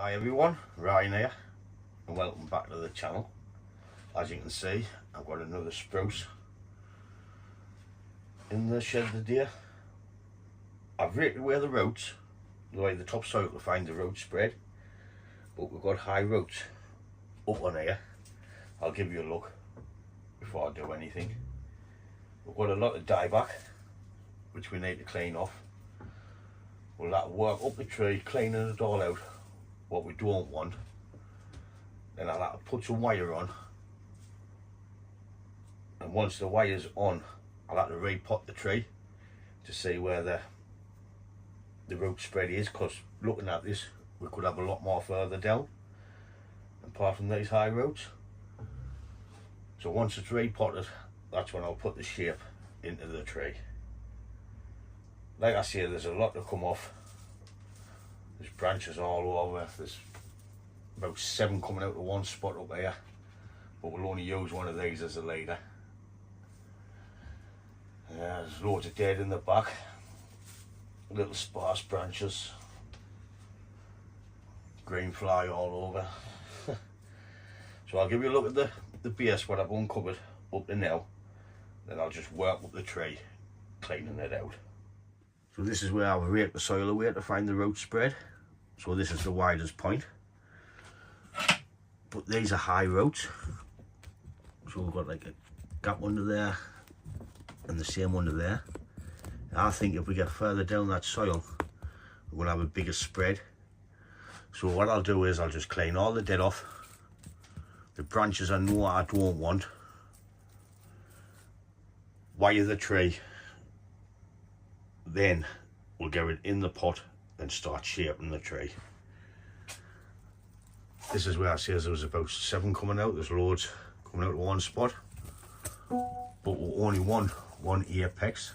Hi everyone, Ryan here and welcome back to the channel. As you can see, I've got another spruce in the shed today. I've rated away the roots, the way the topsoil to find the root spread, but we've got high roots up on here. I'll give you a look before I do anything. We've got a lot of dieback which we need to clean off. We'll have to work up the tree, cleaning it all out, what we don't want. Then I'll have to put some wire on, and once the wire's on, I'll have to repot the tree to see where the root spread is, because looking at this we could have a lot more further down apart from these high roots. So once it's repotted, that's when I'll put the shape into the tree. Like I say, there's a lot to come off. There's branches all over. There's about 7 coming out of one spot up here, but we'll only use one of these as a leader. There's loads of dead in the back, little sparse branches, green fly all over. So I'll give you a look at the base, what I've uncovered up to now, then I'll just work up the tree, cleaning it out. So this is where I've raked the soil away to find the root spread. So this is the widest point. But these are high roots. So we've got like a gap under there and the same under there. I think if we get further down that soil, we'll have a bigger spread. So what I'll do is I'll just clean all the dead off. The branches I know I don't want. Wire the tree. Then we'll get it in the pot and start shaping the tree. This is where I say there was about 7 coming out. There's loads coming out of one spot, but we only want one apex,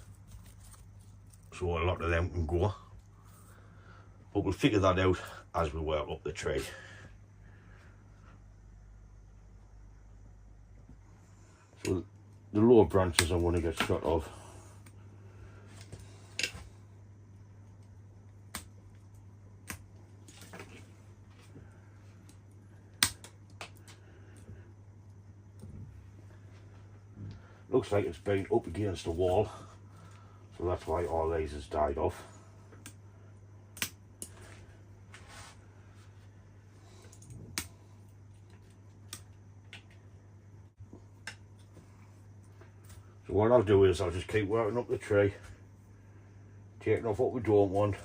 so a lot of them can go. But we'll figure that out as we work up the tree. So the lower branches I want to get shot off. Looks like it's been up against the wall, so that's why all these has died off. So what I'll do is I'll just keep working up the tree, taking off what we don't want.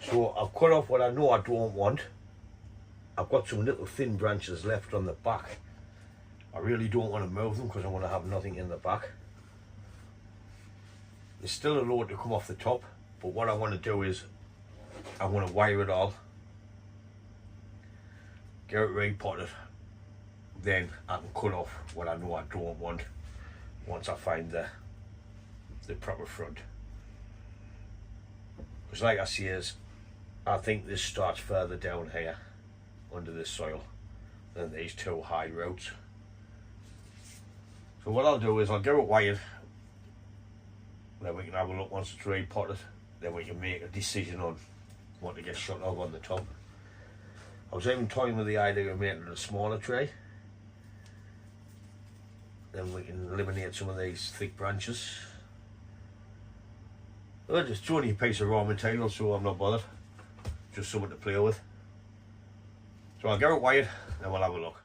So I've cut off what I know I don't want. I've got some little thin branches left on the back. I really don't want to move them because I want to have nothing in the back. There's still a load to come off the top, but what I want to do is I want to wire it all, get it repotted, then I can cut off what I know I don't want once I find the proper front. Because like I say, I think this starts further down here under this soil than these two high roots. So what I'll do is I'll get it wired, then we can have a look once it's repotted, then we can make a decision on what to get shot of on the top. I was even toying with the idea of making a smaller tree, then we can eliminate some of these thick branches. Well, it's only a piece of raw material, so I'm not bothered, just something to play with. So I'll get it wired, then we'll have a look.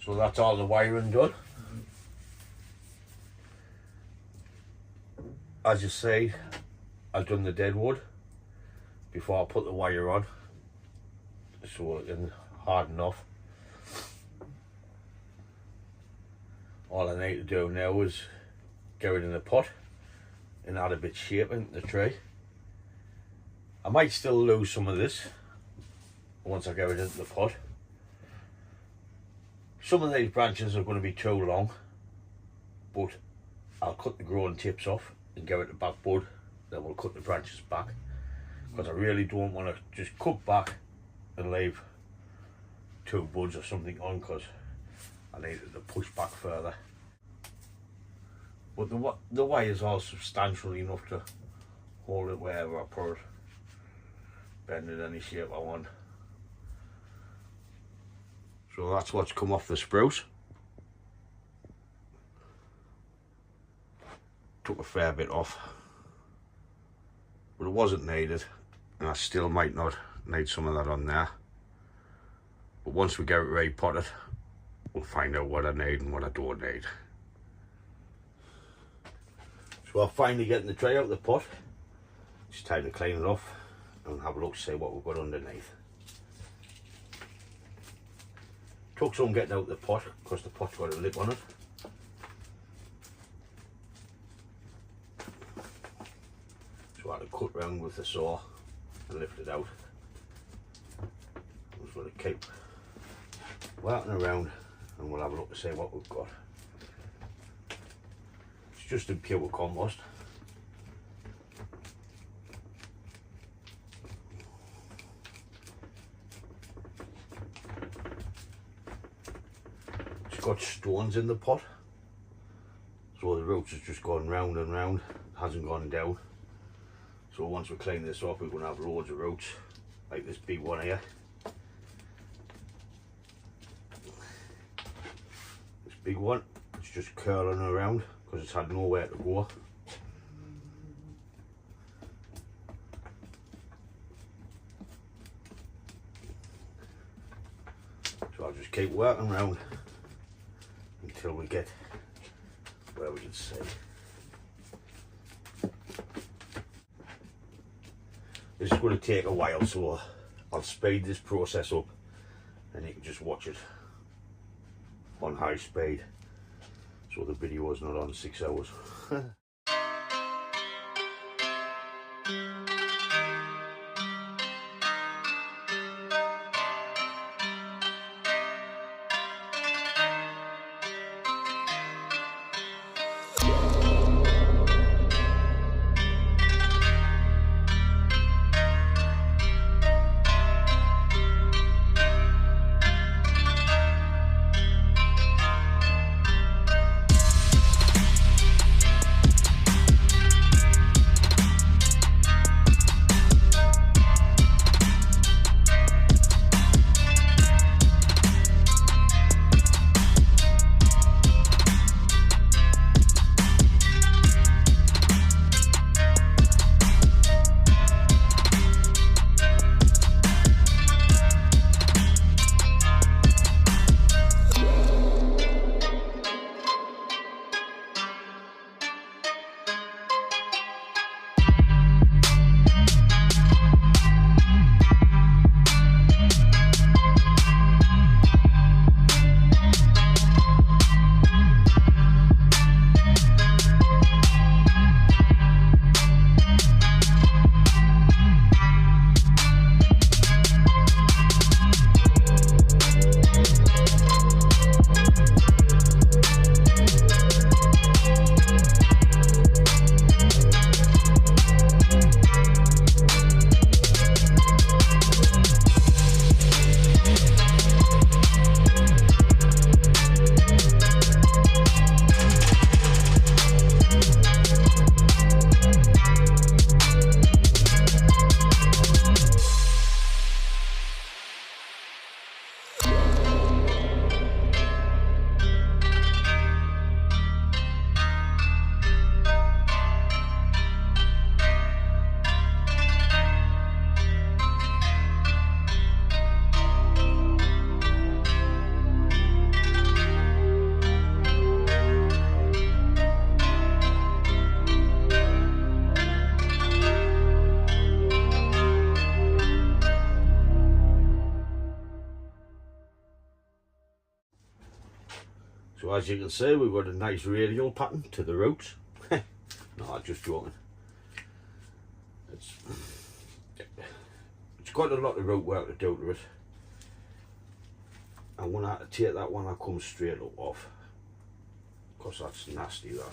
So that's all the wiring done. As you see, I've done the deadwood before I put the wire on, so it can harden off. All I need to do now is get it in the pot and add a bit of shape into the tree. I might still lose some of this once I get it into the pot. Some of these branches are going to be too long, but I'll cut the growing tips off and give it the back bud, then we'll cut the branches back, because I really don't want to just cut back and leave 2 buds or something on, because I need it to push back further. But the wire's all substantial enough to hold it wherever I put it, bend it any shape I want. So that's what's come off the spruce. Took a fair bit off, but it wasn't needed, and I still might not need some of that on there. But once we get it repotted, we'll find out what I need and what I don't need. So I'm finally getting the tray out of the pot. It's time to clean it off and have a look to see what we've got underneath. Took some getting out of the pot because the pot's got a lip on it. So I had to cut round with the saw and lift it out. I'm just going to keep working around and we'll have a look to see what we've got. It's just a pure compost. It's got stones in the pot, so the roots has just gone round and round, hasn't gone down. So once we clean this off, we're going to have loads of roots, like this big one here. This big one, it's just curling around because it's had nowhere to go. So I'll just keep working around until we get where we can see. This is going to take a while, so I'll speed this process up and you can just watch it on high speed so the video is not on 6 hours. So as you can see, we've got a nice radial pattern to the roots. No, I'm just joking. It's got a lot of root work to do to it. And when I take that one, I come straight up off, because that's nasty, that.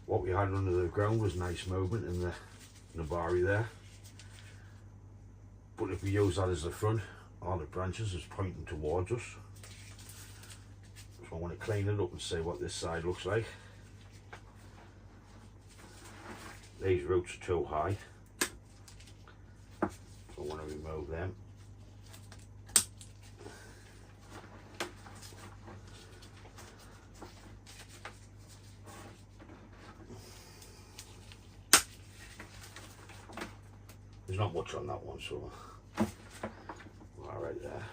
What we had under the ground was nice movement in the Nabari there, but if we use that as the front, all the branches is pointing towards us. So I want to clean it up and see what this side looks like. These roots are too high, so I want to remove them. There's not much on that one, so all right there.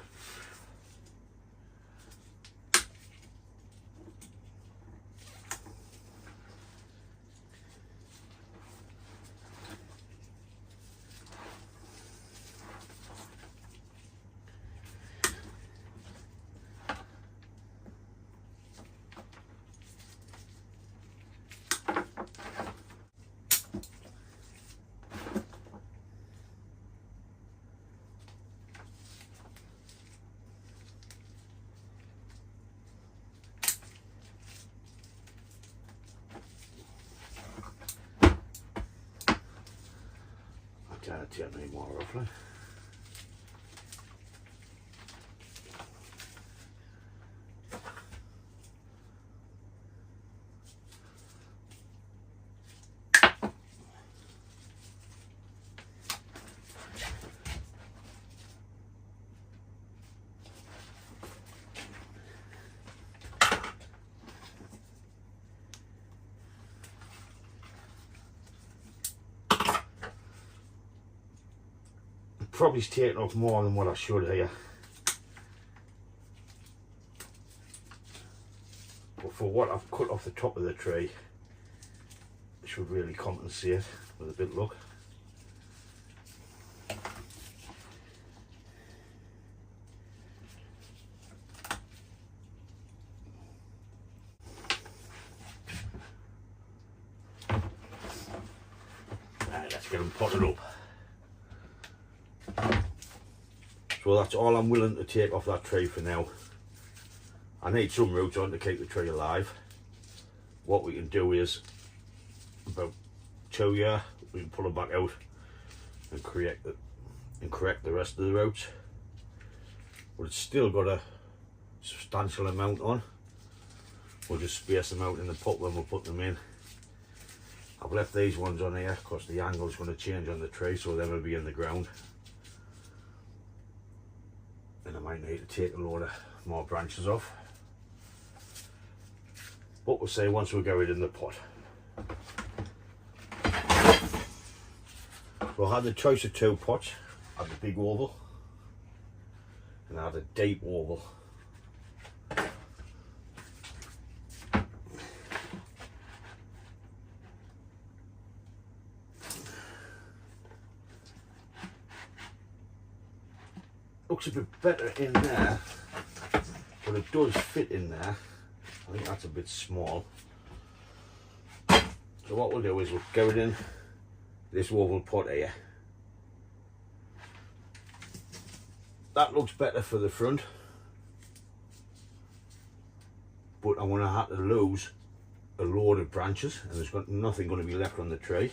Can't take any more roughly. Probably taken off more than what I should here, but for what I've cut off the top of the tree, it should really compensate with a bit of luck. Right, let's get them potted up. So that's all I'm willing to take off that tree for now. I need some roots on to keep the tree alive. What we can do is, about 2 years, we can pull them back out and correct the rest of the roots. But it's still got a substantial amount on. We'll just space them out in the pot when we put them in. I've left these ones on here because the angle is going to change on the tree, so they will be in the ground. And I might need to take a load of more branches off, but we'll see once we get it in the pot. So I had the choice of 2 pots. I had the big oval and I had a deep oval. Looks a bit better in there, but it does fit in there. I think that's a bit small. So what we'll do is we'll go it in this oval pot here. That looks better for the front, but I'm going to have to lose a load of branches and there's got nothing going to be left on the tree.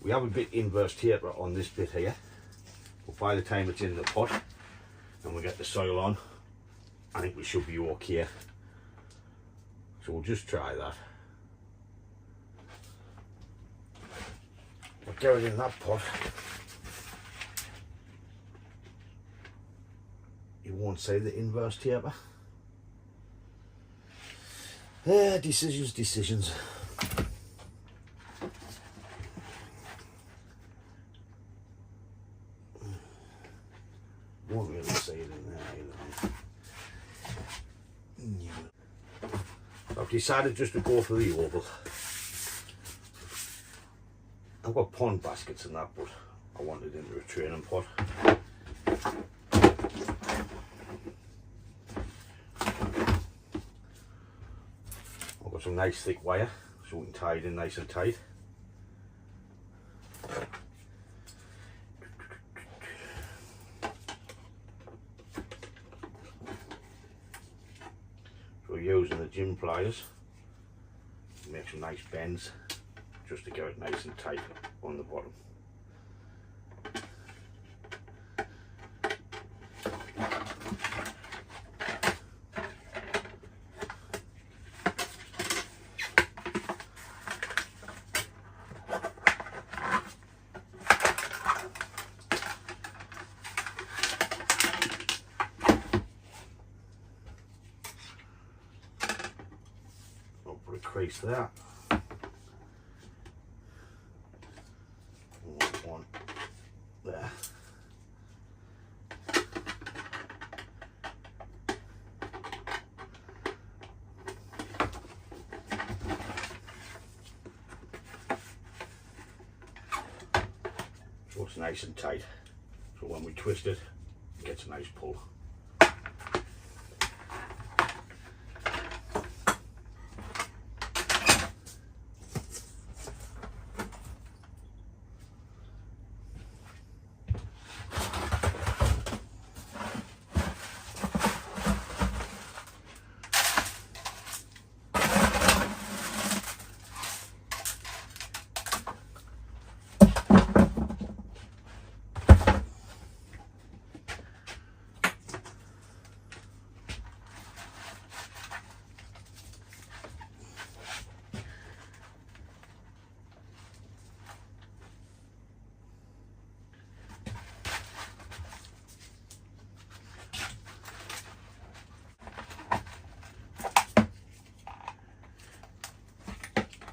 We have a bit inverse taper on this bit here. But by the time it's in the pot and we get the soil on, I think we should be okay. So we'll just try that. We'll get it in that pot. You won't see the inverse taper. Decisions. Won't really see it in there either. I've decided just to go for the oval. I've got pond baskets and that, but I want it into a training pot. I've got some nice thick wire so we can tie it in nice and tight. Using the gym pliers, make some nice bends just to get it nice and tight on the bottom. crease there. One there. So it's nice and tight. So when we twist it, it gets a nice pull.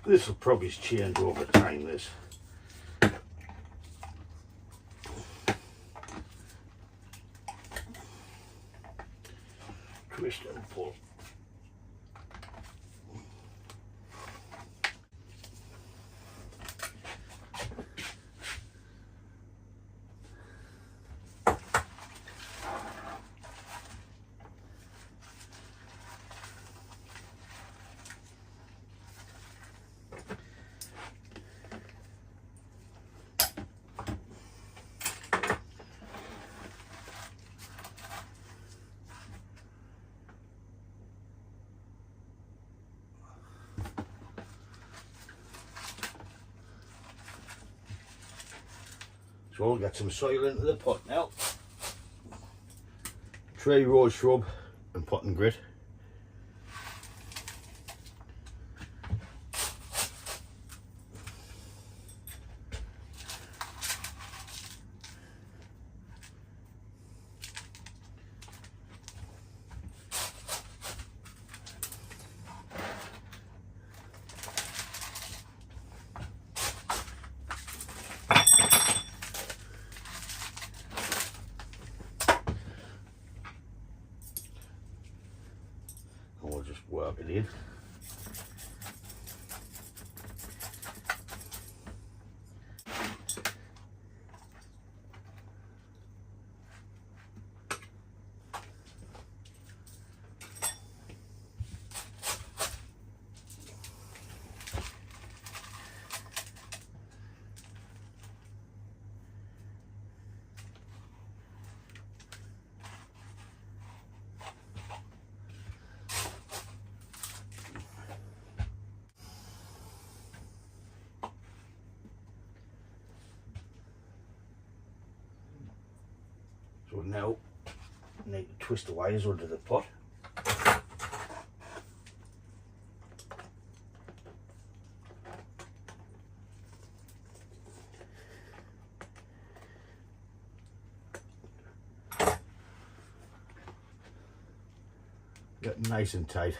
This will probably change over time, this. Twist and pull. So we'll get some soil into the pot now. Tray rose shrub and potting grit. And we'll just work it in. So now I need to twist the wires under the pot. Get nice and tight.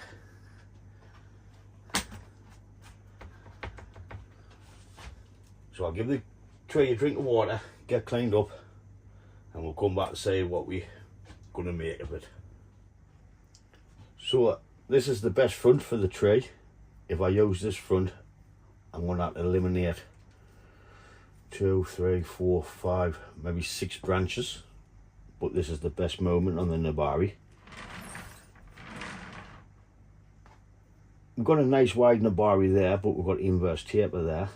So I'll give the tray a drink of water, get cleaned up, and we'll come back to say what we're going to make of it. So this is the best front for the tray. If I use this front, I'm going to have to eliminate 2, 3, 4, 5, maybe 6 branches. But this is the best moment on the Nabari. We've got a nice wide Nabari there, but we've got inverse taper there.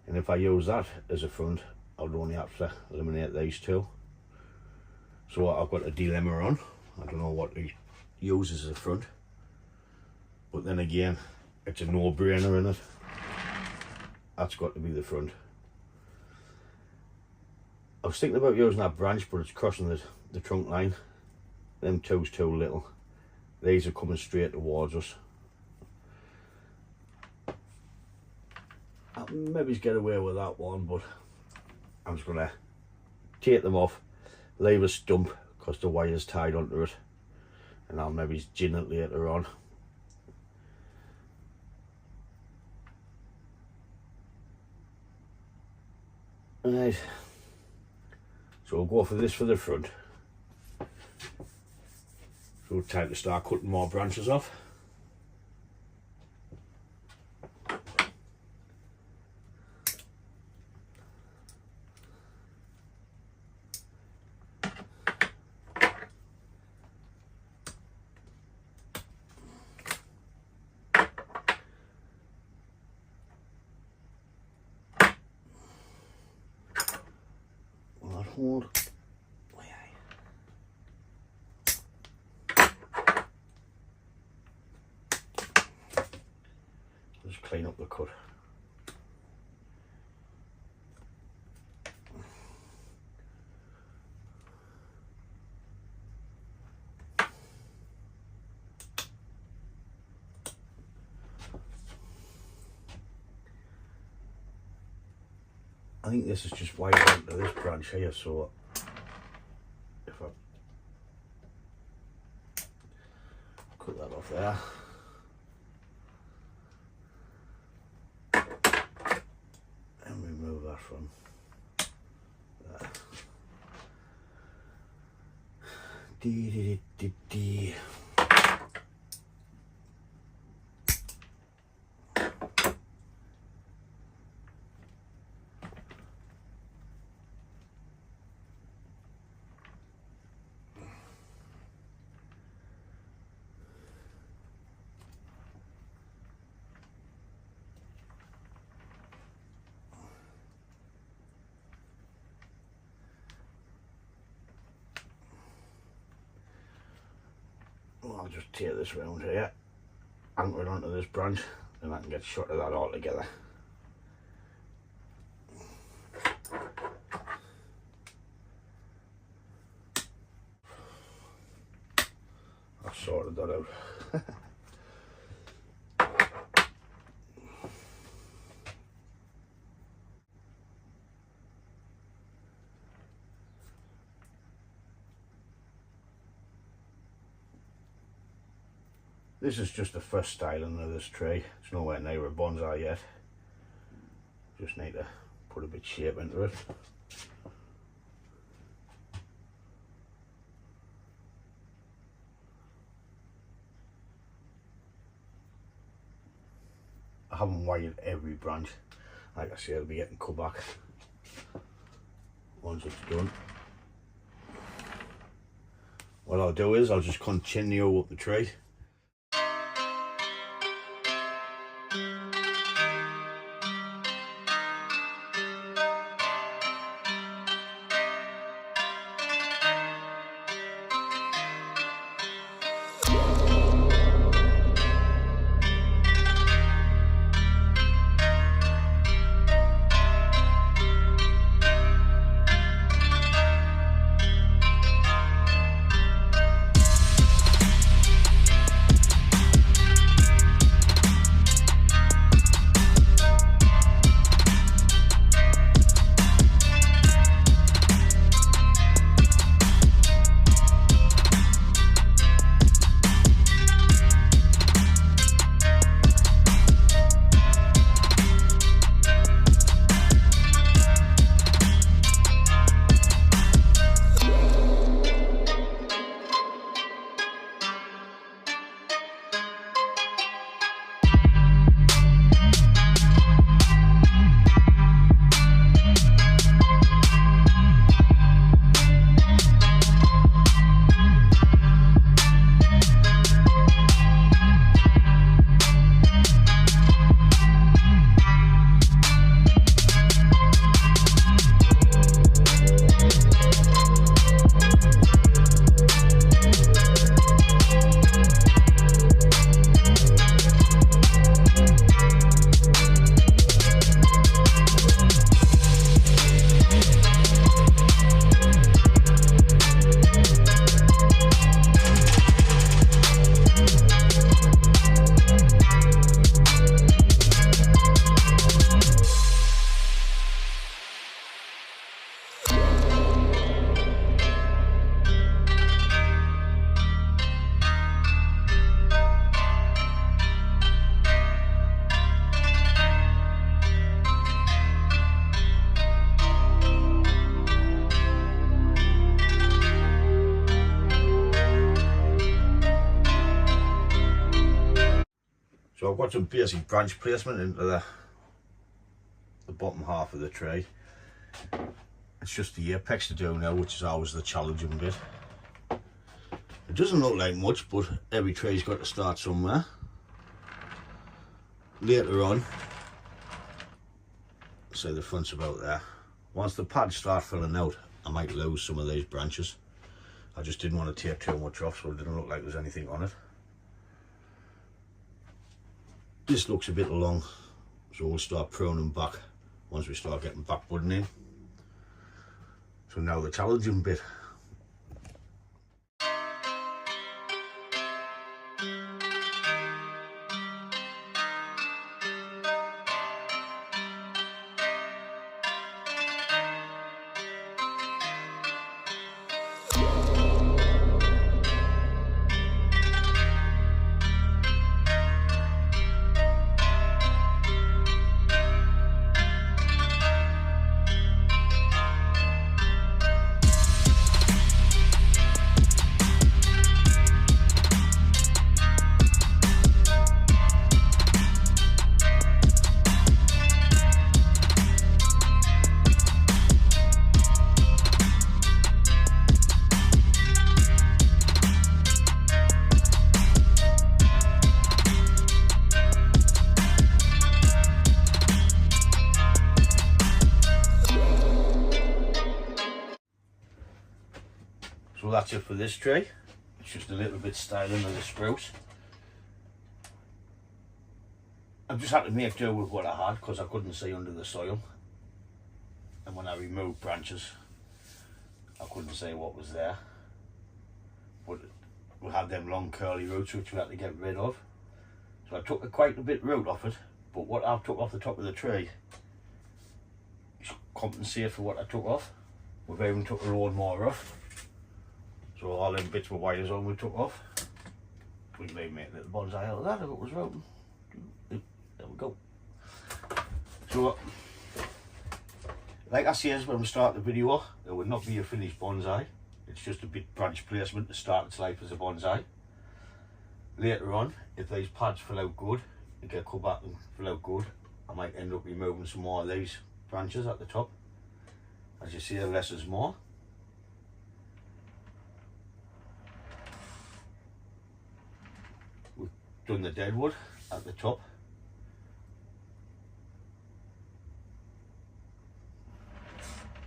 And if I use that as a front, I'd only have to eliminate these 2. So I've got a dilemma on. I don't know what he uses as a front. But then again, it's a no-brainer in it. That's got to be the front. I was thinking about using that branch, but it's crossing the trunk line. Them 2's too little. These are coming straight towards us. I'll maybe get away with that one, but I'm just going to take them off, leave a stump because the wire's tied onto it, and I'll maybe gin it later on. Right, so we'll go for this for the front. So time to start cutting more branches off. Hold. Just clean up the cut. I think this is just wide onto this branch here, so if I cut that off there, and remove that from there. Dee. I'll just tear this round here, anchor it onto this branch, and I can get shot of that all together. I've sorted that out. This is just the first styling of this tree. It's nowhere near a bonsai yet. Just need to put a bit of shape into it. I haven't wired every branch. Like I say, I'll be getting cut back once it's done. What I'll do is I'll just continue up the tree. So I've got some basic branch placement into the bottom half of the tree. It's just the apex to do now, which is always the challenging bit. It doesn't look like much, but every tree's got to start somewhere. Later on, say the front's about there. Once the pads start filling out, I might lose some of these branches. I just didn't want to tape too much off, so it didn't look like there was anything on it. This looks a bit long, so we'll start pruning back once we start getting back budding in. So now the challenging bit. So that's it for this tree. It's just a little bit styling of the spruce. I've just had to make do with what I had because I couldn't see under the soil. And when I removed branches, I couldn't see what was there. But we had them long curly roots which we had to get rid of. So I took quite a bit root off it, but what I took off the top of the tree is compensate for what I took off. We've even took a load more off. So all them bits with wires on we took off. We may make a little bonsai out of that if it was rotten. There we go. So, like I said when we start the video, it would not be a finished bonsai. It's just a bit branch placement to start its life as a bonsai. Later on, if these pads fill out good, they get cut back and fill out good, I might end up removing some more of these branches at the top. As you see, less is more. We've done the deadwood at the top.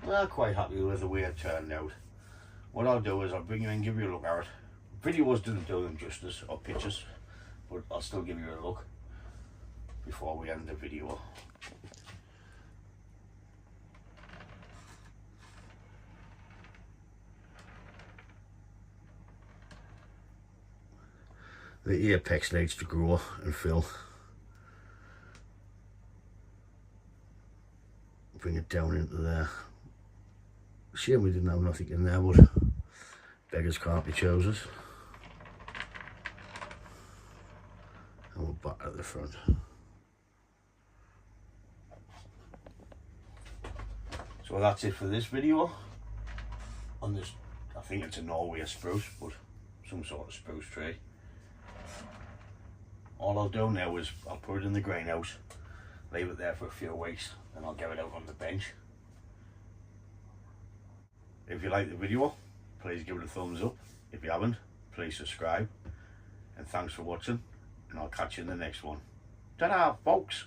Well, quite happy with the way it turned out. What I'll do is I'll bring you in and give you a look at it. Videos didn't do them justice, or pictures, but I'll still give you a look before we end the video. The apex needs to grow and fill. Bring it down into there. Shame we didn't have nothing in there, but beggars can't be choosers. And we're back at the front. So that's it for this video. On this, I think it's a Norway spruce, but some sort of spruce tree. All I'll do now is I'll put it in the greenhouse, leave it there for a few weeks, and I'll get it out on the bench. If you like the video, please give it a thumbs up. If you haven't, please subscribe. And thanks for watching, and I'll catch you in the next one. Ta-da, folks!